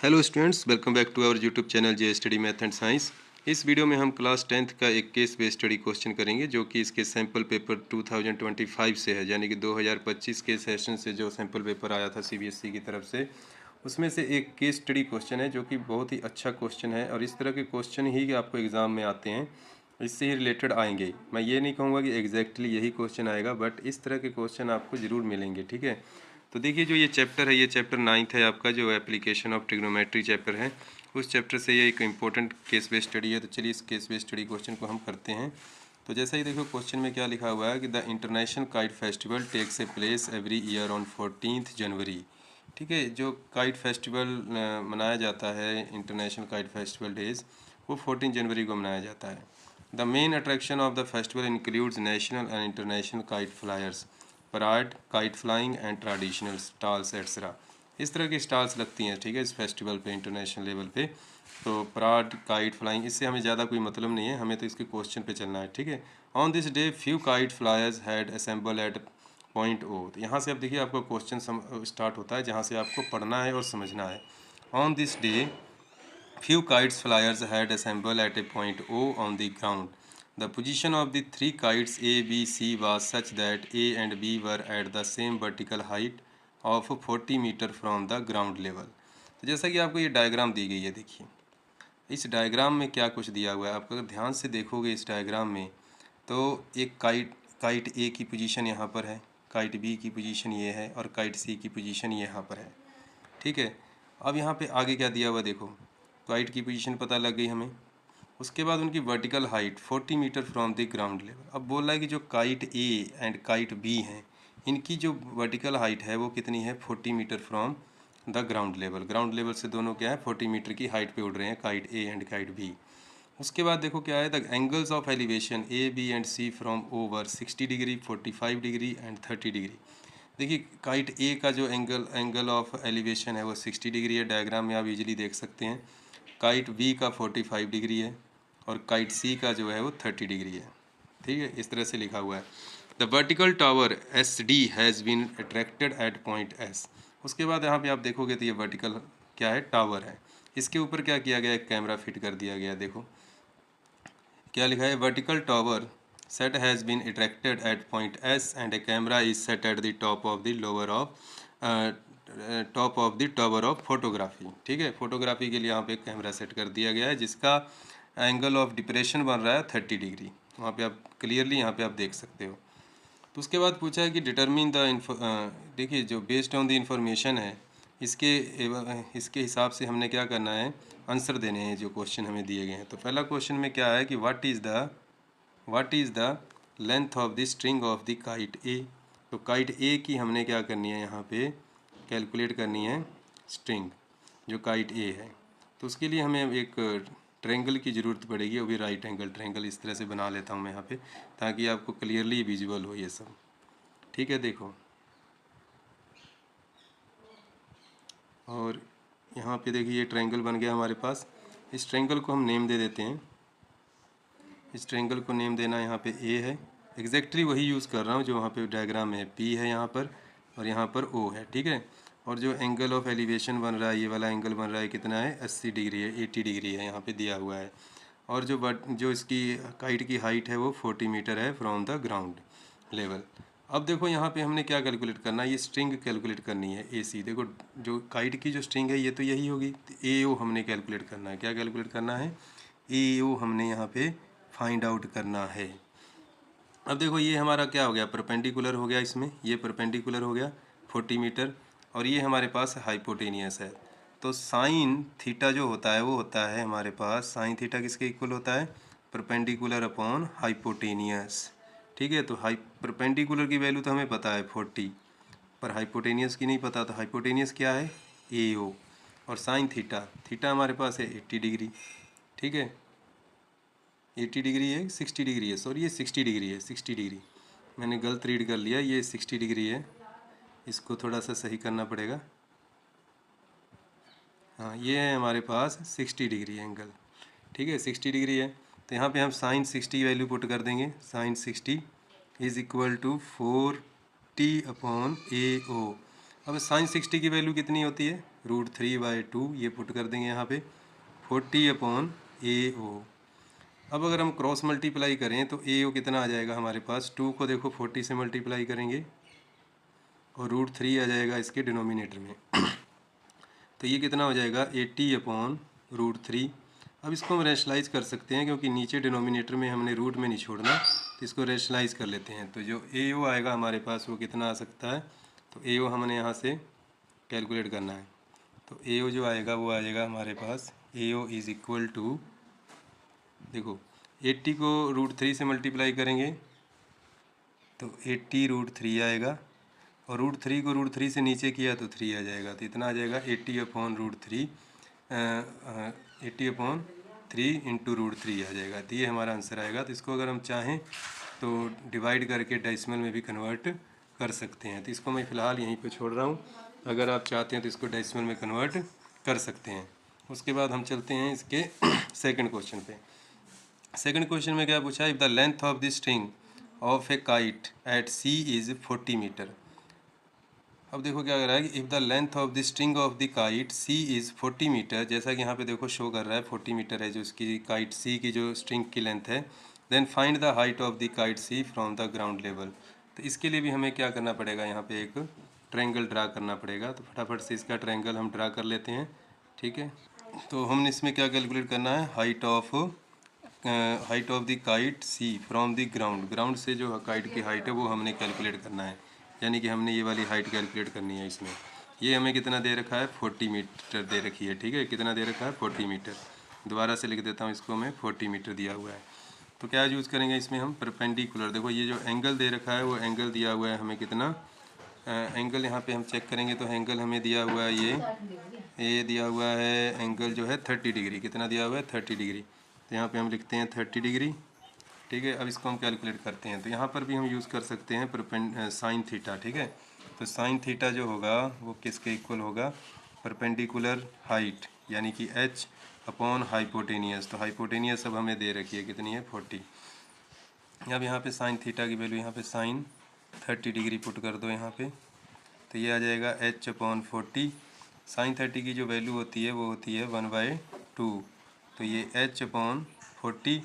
Hello students, welcome back to our YouTube channel J study math and science. इस video में हम class 10th का एक case based study question करेंगे जो कि इसके सैम्पल पेपर 2025 से है, यानी कि 2025 के सेशन से जो सैम्पल पेपर आया था सीबीएसई की तरफ से, उसमें से एक केस स्टडी क्वेश्चन है जो कि बहुत ही अच्छा क्वेश्चन है। और इस तरह के क्वेश्चन ही आपको एग्ज़ाम में आते हैं, इससे ही रिलेटेड आएंगे। मैं ये नहीं कहूँगा कि एग्जैक्टली यही क्वेश्चन आएगा, बट इस तरह के क्वेश्चन आपको ज़रूर मिलेंगे। ठीक है, तो देखिए जो ये चैप्टर है, ये चैप्टर 9th है आपका, जो एप्लीकेशन ऑफ ट्रिग्नोमेट्री चैप्टर है। उस चैप्टर से ये एक इम्पोर्टेंट केस बेस्ड स्टडी है। तो चलिए इस केस बेस्ड स्टडी क्वेश्चन को हम करते हैं। तो जैसा ही देखो क्वेश्चन में क्या लिखा हुआ है कि the international kite festival takes a place every year on 14th January. ठीक है, जो काइट फेस्टिवल मनाया जाता है, इंटरनेशनल काइट फेस्टिवल डेज, वो 14 जनवरी को मनाया जाता है। The main attraction of the festival includes national and international kite flyers, parade, kite flying and traditional stalls etcetera. इस तरह की स्टॉल्स लगती हैं, ठीक है, इस फेस्टिवल पे, इंटरनेशनल लेवल पे। तो पराड, काइट फ्लाइंग, इससे हमें ज़्यादा कोई मतलब नहीं है, हमें तो इसके क्वेश्चन पे चलना है। ठीक है, on this day few kite flyers had assembled at point O. तो यहाँ से अब देखिए आपका क्वेश्चन स्टार्ट होता है, जहाँ से आपको पढ़ना है और समझना है। On this day few kites flyers had assembled at a point O on the ground. The position of the three kites A, B, C was such that A and B were at the same vertical height of 40 metre from the ground level. तो जैसा कि आपको ये diagram दी गई है, देखिए इस diagram में क्या कुछ दिया हुआ है। आप अगर ध्यान से देखोगे इस डायग्राम में, तो एक काइट ए की पोजीशन यहाँ पर है, काइट बी की पोजीशन ये है, और काइट सी की पोजीशन यहाँ पर है। ठीक है, अब यहाँ पे आगे क्या दिया हुआ देखो, काइट की पोजीशन पता लग गई हमें। उसके बाद उनकी vertical height 40 metre from the ground level. अब बोल रहा है कि जो kite A and kite B हैं, इनकी जो वर्टिकल हाइट है वो कितनी है, 40 metre from the ground level. Ground level से दोनों क्या है, 40 मीटर की हाइट पे उड़ रहे हैं, kite A and kite B. उसके बाद देखो क्या है, the angles of elevation A B and C from over 60 degree, 45 degree and 30 degree. देखिए काइट ए का जो एंगल ऑफ एलिवेशन है वो 60 डिग्री है, डायग्राम में आप इजीली देख सकते हैं। काइट बी का 45 डिग्री है, और काइट सी का जो है वो 30 डिग्री है। ठीक है, इस तरह से लिखा हुआ है। The vertical tower S D has been attracted at point S. उसके बाद यहाँ पे आप देखोगे तो ये वर्टिकल क्या है, टावर है। इसके ऊपर क्या किया गया, एक कैमरा फिट कर दिया गया। देखो क्या लिखा है, vertical tower set has been attracted at point S and a camera is set at the top of the lower of top of the tower of photography. ठीक है, फोटोग्राफी के लिए यहाँ पे कैमरा सेट कर दिया गया है, जिसका एंगल ऑफ डिप्रेशन बन रहा है 30 डिग्री। वहाँ पे आप क्लियरली यहाँ पे आप देख सकते हो। तो उसके बाद पूछा है कि डिटरमिन द देखिए जो बेस्ड ऑन द इंफॉर्मेशन है, इसके हिसाब से हमने क्या करना है, आंसर देने हैं जो क्वेश्चन हमें दिए गए हैं। तो पहला क्वेश्चन में क्या है कि what is the length of the string of the kite A. तो काइट ए की हमने क्या करनी है, यहाँ पे कैलकुलेट करनी है स्ट्रिंग जो काइट ए है। तो उसके लिए हमें एक ट्रायंगल की ज़रूरत पड़ेगी, वो भी राइट एंगल ट्रायंगल। इस तरह से बना लेता हूँ मैं यहाँ पे, ताकि आपको क्लियरली विजुअल हो ये सब। ठीक है, देखो और यहाँ पे देखिए ये ट्रायंगल बन गया हमारे पास। इस ट्रायंगल को हम नेम दे देते हैं। इस ट्रायंगल को नेम देना यहाँ पे ए है, एग्जैक्टली वही यूज़ कर रहा हूँ जो वहाँ पे डायग्राम में है। पी है यहाँ पर, और यहाँ पर ओ है। ठीक है, और जो एंगल ऑफ एलिवेशन बन रहा है, ये वाला एंगल बन रहा है कितना है, 80 डिग्री है, 80 डिग्री है यहाँ पे दिया हुआ है। और जो इसकी काइट की हाइट है वो 40 मीटर है फ्रॉम द ग्राउंड लेवल। अब देखो यहाँ पे हमने क्या कैलकुलेट करना है, ये स्ट्रिंग कैलकुलेट करनी है ए सी। देखो जो काइट की जो स्ट्रिंग है ये तो यही होगी, ए ओ हमने कैलकुलेट करना है। क्या कैलकुलेट करना है, ए ओ हमने यहाँ पे फाइंड आउट करना है। अब देखो ये हमारा क्या हो गया, परपेंडिकुलर हो गया, इसमें ये परपेंडिकुलर हो गया 40 मीटर, और ये हमारे पास हाइपोटेनियस है। तो साइन थीटा जो होता है वो होता है हमारे पास, साइन थीटा किसके इक्वल होता है, परपेंडिकुलर अपॉन हाइपोटेनियस। ठीक है, तो परपेंडिकुलर की वैल्यू तो हमें पता है 40, पर हाइपोटेनियस की नहीं पता। तो हाइपोटेनियस क्या है, ए ओ, और साइन थीटा, थीटा हमारे पास है 80 डिग्री। ठीक है, 80 डिग्री है, 60 डिग्री है, सॉरी ये 60 डिग्री है, 60 डिग्री मैंने गलत रीड कर लिया, ये 60 डिग्री है, इसको थोड़ा सा सही करना पड़ेगा। हाँ, ये है हमारे पास 60 डिग्री एंगल। ठीक है, 60 डिग्री है, तो यहाँ पे हम साइन 60 वैल्यू पुट कर देंगे। Sine 60 is equal to 4t upon A O. अब साइन 60 की वैल्यू कितनी होती है, √3/2 ये पुट कर देंगे यहाँ पे 40/AO। अब अगर हम क्रॉस मल्टीप्लाई करें तो AO कितना आ जाएगा हमारे पास, 2 को देखो 40 से मल्टीप्लाई करेंगे और √3 आ जाएगा इसके डिनोमिनेटर में तो ये कितना हो जाएगा 80/√3। अब इसको हम रैशनलाइज कर सकते हैं क्योंकि नीचे डिनोमिनेटर में हमने रूट में नहीं छोड़ना, तो इसको रैशनलाइज कर लेते हैं। तो जो AO आएगा हमारे पास वो कितना आ सकता है, तो AO हमने यहाँ से कैलकुलेट करना है। तो AO जो आएगा वो आ जाएगा हमारे पास AO इज़ इक्वल टू, देखो 80 को √3 से मल्टीप्लाई करेंगे तो 80√3 आएगा और √3 को √3 से नीचे किया तो 3 आ जाएगा, तो इतना आ जाएगा 80/√3 80/3 इंटू √3 आ जाएगा। तो ये हमारा आंसर आएगा। तो इसको अगर हम चाहें तो डिवाइड करके डेसिमल में भी कन्वर्ट कर सकते हैं। तो इसको मैं फ़िलहाल यहीं पे छोड़ रहा हूँ, अगर आप चाहते हैं तो इसको डेसिमल में कन्वर्ट कर सकते हैं। उसके बाद हम चलते हैं इसके सेकंड क्वेश्चन पे। सेकंड क्वेश्चन में क्या पूछा है, if the length of the string of a kite at C is 40 metre. अब देखो क्या कर रहा है कि if the length of the string of the kite C is 40 metre, जैसा कि यहाँ पे देखो शो कर रहा है 40 मीटर है जो इसकी काइट C की जो स्ट्रिंग की लेंथ है। Then find the height of the kite C from the ground level. तो इसके लिए भी हमें क्या करना पड़ेगा, यहाँ पे एक ट्रायंगल ड्रा करना पड़ेगा। तो फटाफट से इसका ट्रायंगल हम ड्रा कर लेते हैं, ठीक है। तो हमने इसमें क्या कैलकुलेट करना है, height of the kite C from the ground. Ground से जो काइट की हाइट है वो हमने कैलकुलेट करना है, यानी कि हमने ये वाली हाइट कैलकुलेट करनी है। इसमें ये हमें कितना दे रखा है, 40 मीटर दे रखी है, ठीक है। कितना दे रखा है, 40 मीटर। दोबारा से लिख देता हूँ इसको मैं, 40 मीटर दिया हुआ है। तो क्या यूज़ करेंगे इसमें हम, परपेंडिकुलर। देखो ये जो एंगल दे रखा है वो एंगल दिया हुआ है हमें कितना, एंगल यहाँ पे हम चेक करेंगे तो एंगल हमें दिया हुआ है ये दिया हुआ है एंगल जो है 30 डिग्री। कितना दिया हुआ है, 30 डिग्री। तो यहाँ पे हम लिखते हैं 30 डिग्री, ठीक है। अब इसको हम कैलकुलेट करते हैं। तो यहाँ पर भी हम यूज़ कर सकते हैं साइन थीटा, ठीक है। तो साइन थीटा जो होगा वो किसके इक्वल होगा, परपेंडिकुलर हाइट यानी कि h/, हाइपोटेनियस। तो हाइपोटेनियस अब हमें दे रखी है कितनी है, 40। अब यहाँ पे साइन थीटा की वैल्यू यहाँ पे साइन 30 डिग्री पुट कर दो यहाँ पे, तो ये आ जाएगा h/40। साइन 30 की जो वैल्यू होती है वो होती है 1/2, तो ये h/40।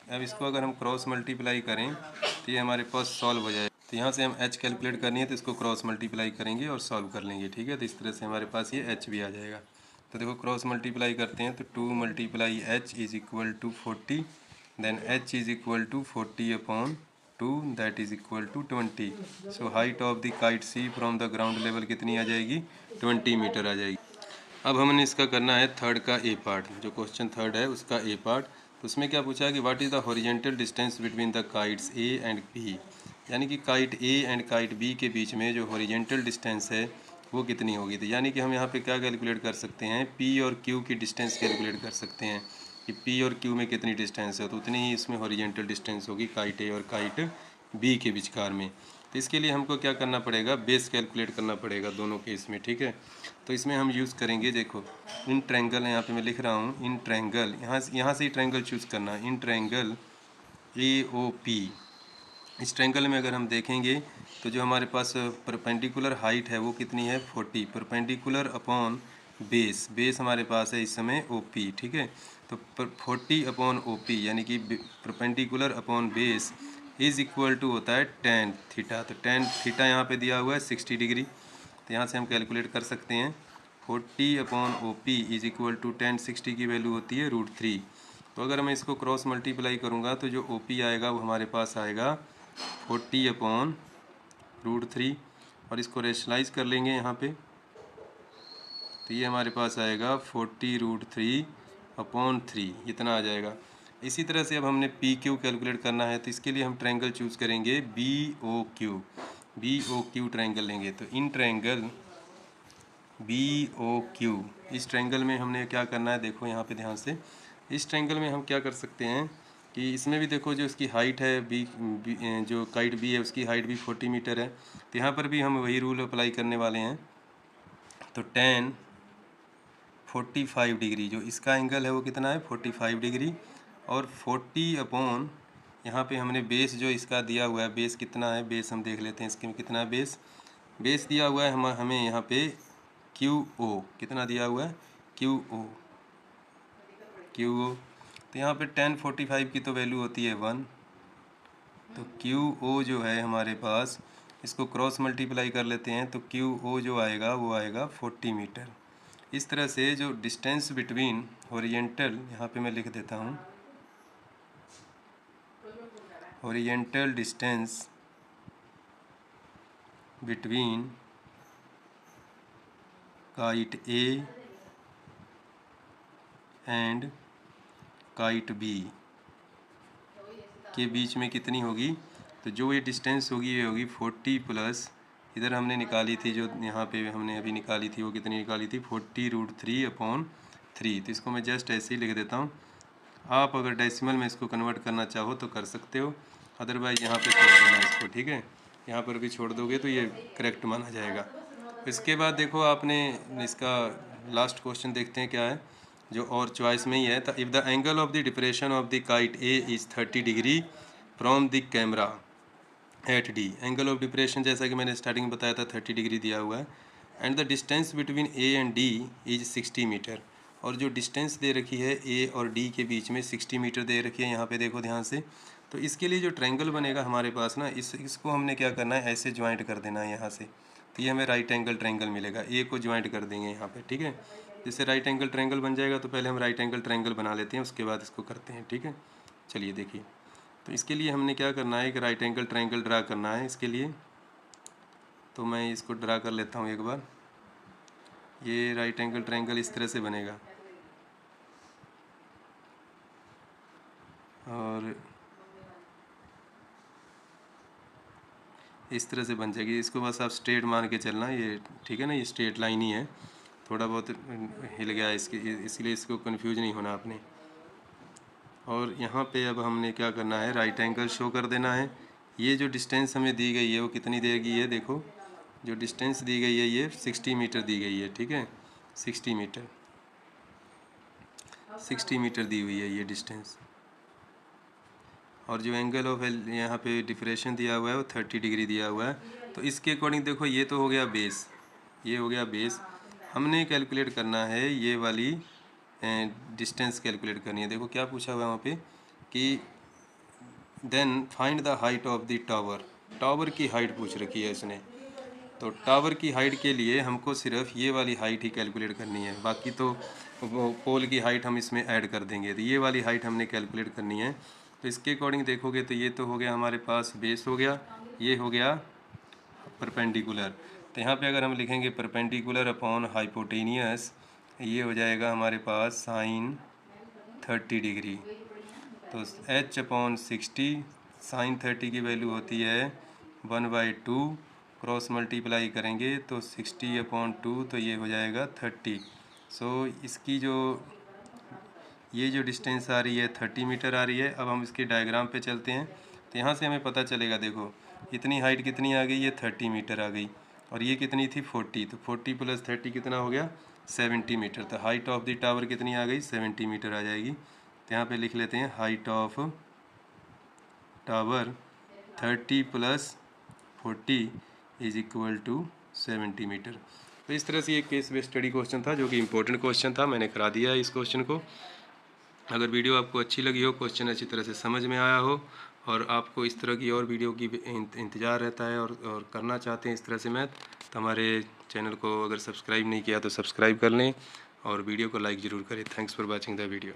अब इसको अगर हम क्रॉस मल्टीप्लाई करें तो ये हमारे पास सॉल्व हो जाएगा। तो यहाँ से हम h कैलकुलेट करनी है तो इसको क्रॉस मल्टीप्लाई करेंगे और सॉल्व कर लेंगे, ठीक है। तो इस तरह से हमारे पास ये h भी आ जाएगा। तो देखो क्रॉस मल्टीप्लाई करते हैं तो 2 × h is equal to 40, then h is equal to 40/2 that is equal to 20। So height of the kite C from the ground level कितनी आ जाएगी, 20 मीटर आ जाएगी। अब हमने इसका करना है थर्ड का ए पार्ट, जो क्वेश्चन थर्ड है उसका ए पार्ट। तो उसमें क्या पूछा है कि what is the horizontal distance between the kites A and B, यानी कि kite A and kite B के बीच में जो हॉरिजेंटल डिस्टेंस है वो कितनी होगी। तो यानी कि हम यहाँ पे क्या कैलकुलेट कर सकते हैं, P और Q की डिस्टेंस कैलकुलेट कर सकते हैं कि P और Q में कितनी डिस्टेंस है, तो उतनी ही इसमें हॉरिजेंटल डिस्टेंस होगी काइट A और काइट B के विचकार में। तो इसके लिए हमको क्या करना पड़ेगा, बेस कैलकुलेट करना पड़ेगा दोनों केस में, ठीक है। तो इसमें हम यूज़ करेंगे, देखो इन ट्रायंगल यहाँ पे मैं लिख रहा हूँ, इन ट्रायंगल यहाँ से ही ट्रायंगल चूज़ करना, इन ट्रायंगल AOP। इस ट्रायंगल में अगर हम देखेंगे तो जो हमारे पास परपेंडिकुलर हाइट है वो कितनी है, 40, परपेंडिकुलर अपॉन बेस, बेस हमारे पास है इस समय OP, ठीक है। तो 40/OP यानी कि perpendicular upon base is equal to होता है tan थीटा। तो tan थीटा यहाँ पे दिया हुआ है 60 डिग्री। तो यहाँ से हम कैलकुलेट कर सकते हैं 40/OP is equal to tan 60 की वैल्यू होती है √3। तो अगर मैं इसको क्रॉस मल्टीप्लाई करूँगा तो जो OP आएगा वो हमारे पास आएगा 40/√3 और इसको रेशनलाइज कर लेंगे यहाँ पे, तो ये हमारे पास आएगा 40√3/3, इतना आ जाएगा। इसी तरह से अब हमने PQ कैलकुलेट करना है, तो इसके लिए हम ट्रायंगल चूज़ करेंगे BOQ ट्रायंगल लेंगे। तो इन ट्रायंगल BOQ, इस ट्रायंगल में हमने क्या करना है, देखो यहाँ पे ध्यान से, इस ट्रायंगल में हम क्या कर सकते हैं कि इसमें भी देखो जो इसकी हाइट है जो काइट B है उसकी हाइट भी 40 मीटर है। तो यहाँ पर भी हम वही रूल अप्लाई करने वाले हैं। तो tan 45 डिग्री जो इसका एंगल है वो कितना है, 45 डिग्री, और 40 यहाँ पे हमने बेस जो इसका दिया हुआ है, बेस कितना है, बेस हम देख लेते हैं इसके में कितना है, बेस दिया हुआ है हमें यहाँ पे QO कितना दिया हुआ है, QO। तो यहाँ पे 1045 की तो वैल्यू होती है 1, तो QO जो है हमारे पास, इसको क्रॉस मल्टीप्लाई कर लेते हैं तो QO जो आएगा वो आएगा 40 मीटर। इस तरह से जो डिस्टेंस बिटवीन हॉरिजेंटल, यहाँ पे मैं लिख देता हूँ, horizontal distance between kite A and kite B के बीच में कितनी होगी, तो जो ये डिस्टेंस होगी ये होगी 40 प्लस, इधर हमने निकाली थी जो यहाँ पे हमने अभी निकाली थी वो कितनी निकाली थी, 40√3/3। तो इसको मैं जस्ट ऐसे ही लिख देता हूँ। आप अगर डेसिमल में इसको कन्वर्ट करना चाहो तो कर सकते हो, अदरवाइज यहाँ पे छोड़ देना इसको, ठीक है। यहाँ पर भी छोड़ दोगे तो ये करेक्ट माना जाएगा। इसके बाद देखो आपने इसका लास्ट क्वेश्चन देखते हैं क्या है, जो और चॉइस में ही है। If the angle of the depression of the kite A is 30 degree from the camera at D, angle of depression जैसा कि मैंने स्टार्टिंग में बताया था 30 डिग्री दिया हुआ है, and the distance between A and D is 60 metre, और जो डिस्टेंस दे रखी है ए और डी के बीच में 60 मीटर दे रखी है, यहाँ पे देखो ध्यान से। तो इसके लिए जो ट्रायंगल बनेगा हमारे पास ना, इसको हमने क्या करना है, ऐसे ज्वाइंट कर देना है यहाँ से, तो ये हमें राइट एंगल ट्रायंगल मिलेगा। ए को ज्वाइंट कर देंगे यहाँ पे, ठीक है। जिससे राइट एंगल ट्रायंगल बन जाएगा, तो पहले हम राइट एंगल ट्रायंगल बना लेते हैं, उसके बाद इसको करते हैं, ठीक है। चलिए देखिए, तो इसके लिए हमने क्या करना है, एक राइट एंगल ट्रायंगल ड्रा करना है। इसके लिए तो मैं इसको ड्रा कर लेता हूँ एक बार। ये राइट एंगल ट्रायंगल इस तरह से बनेगा, और इस तरह से बन जाएगी। इसको बस आप स्ट्रेट मान के चलना, ये ठीक है ना, ये स्ट्रेट लाइन ही है, थोड़ा बहुत हिल गया इसलिए इसको कंफ्यूज नहीं होना आपने। और यहाँ पे अब हमने क्या करना है, राइट एंगल शो कर देना है। ये जो डिस्टेंस हमें दी गई है वो कितनी देगी, ये देखो जो डिस्टेंस दी गई है ये 60 मीटर दी गई है, ठीक है। 60 मीटर दी हुई है ये डिस्टेंस, और जो एंगल ऑफ यहाँ पे डिप्रेशन दिया हुआ है वो 30 डिग्री दिया हुआ है। तो इसके अकॉर्डिंग देखो, ये तो हो गया बेस, ये हो गया बेस। हमने कैलकुलेट करना है ये वाली डिस्टेंस कैलकुलेट करनी है। देखो क्या पूछा हुआ है वहाँ पे कि then find the height of the tower, tower की हाइट पूछ रखी है इसने। तो टावर की हाइट के लिए हमको सिर्फ ये वाली हाइट ही कैलकुलेट करनी है, बाकी तो वो पोल की हाइट हम इसमें ऐड कर देंगे। तो ये वाली हाइट हमने कैलकुलेट करनी है। तो इसके अकॉर्डिंग देखोगे तो ये तो हो गया हमारे पास बेस हो गया, ये हो गया परपेंडिकुलर। तो यहाँ पे अगर हम लिखेंगे परपेंडिकुलर अपॉन हाइपोटेनियस, ये हो जाएगा हमारे पास साइन 30 डिग्री। तो h/60, साइन 30 की वैल्यू होती है 1/2, क्रॉस मल्टीप्लाई करेंगे तो 60/2, तो ये हो जाएगा 30। सो इसकी जो ये जो डिस्टेंस आ रही है 30 मीटर आ रही है। अब हम इसके डायग्राम पे चलते हैं, तो यहाँ से हमें पता चलेगा, देखो इतनी हाइट कितनी आ गई, ये 30 मीटर आ गई, और ये कितनी थी 40, तो 40 + 30 कितना हो गया 70 मीटर। तो हाइट ऑफ द टावर कितनी आ गई, 70 मीटर आ जाएगी। तो यहाँ पे लिख लेते हैं हाइट ऑफ टावर 30 + 40 = 70 मीटर। तो इस तरह से ये केस बेस्ड स्टडी क्वेश्चन था, जो कि इम्पोर्टेंट क्वेश्चन था, मैंने करा दिया है इस क्वेश्चन को। अगर वीडियो आपको अच्छी लगी हो, क्वेश्चन अच्छी तरह से समझ में आया हो, और आपको इस तरह की और वीडियो की इंतज़ार रहता है और करना चाहते हैं इस तरह से मैथ, तो हमारे चैनल को अगर सब्सक्राइब नहीं किया तो सब्सक्राइब कर लें, और वीडियो को लाइक ज़रूर करें। Thanks for watching the video.